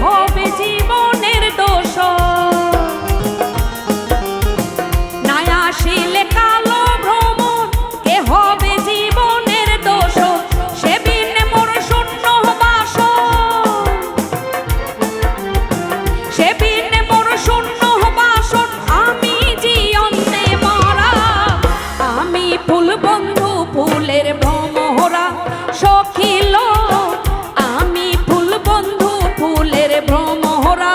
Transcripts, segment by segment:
হবে জীবনের দোষ না আসিলে কালো ভ্রমণ কে হবে জীবনের দোষ সে বিনে মোর শূন্য বাস সে বিনে মোর শূন্য বাসন আমি জীবনে মরা আমি ফুল বন্ধু ফুলের ভ্রমরা সখিল আমি ফুল বন্ধু ফুলের ভ্রমরা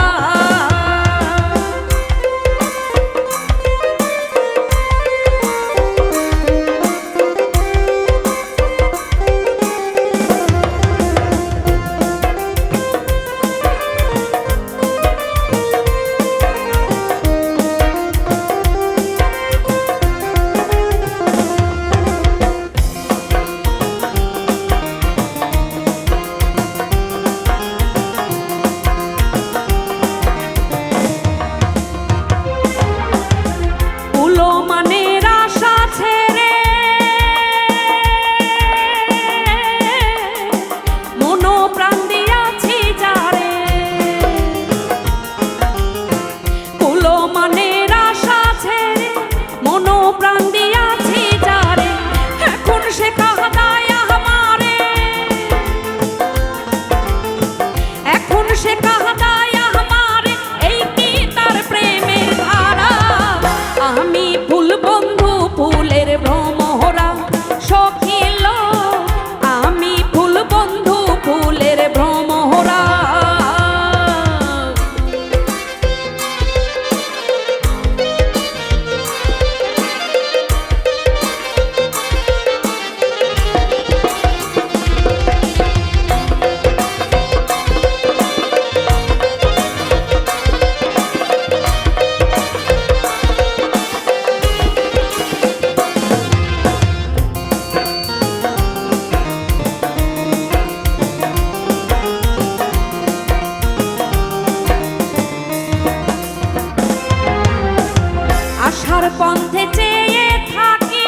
আশার পথে চেয়ে থাকি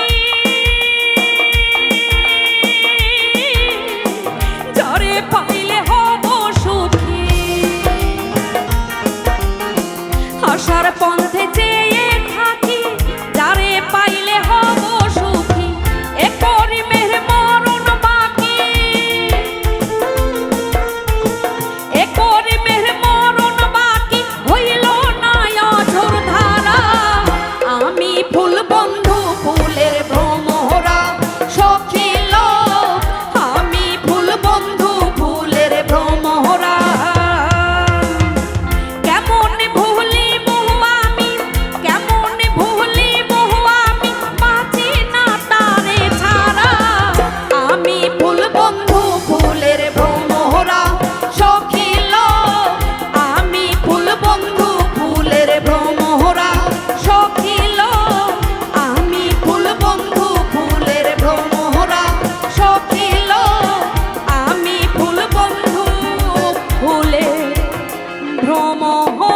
যারে পাইলে হব সুখী আশার পথে চেয়ে থাকি যারে পাইলে হব সুখী এ করিমের মরণ বাকি এ করিমের মরণ বাকি হইল না অঝোর ধারা আমি ফুল বন্ধু ফুলের ভ্রমরা সখিল আমি ফুল বন্ধু ফুলের ভ্রমরা কেমন ভুলি বহু আমি কেমন ভুলি বহু আমি বাঁচি না তারে ছাড়া আমি ফুল বন্ধু ফুলের ভ্রমরা সখিল আমি ফুল বন্ধু ফুলের ভ্রমরা সখিল আমি ফুল বন্ধু ফুলের ভ্রমরা সখিল আমি ফুল বন্ধু ফুলের ভ্রমরা।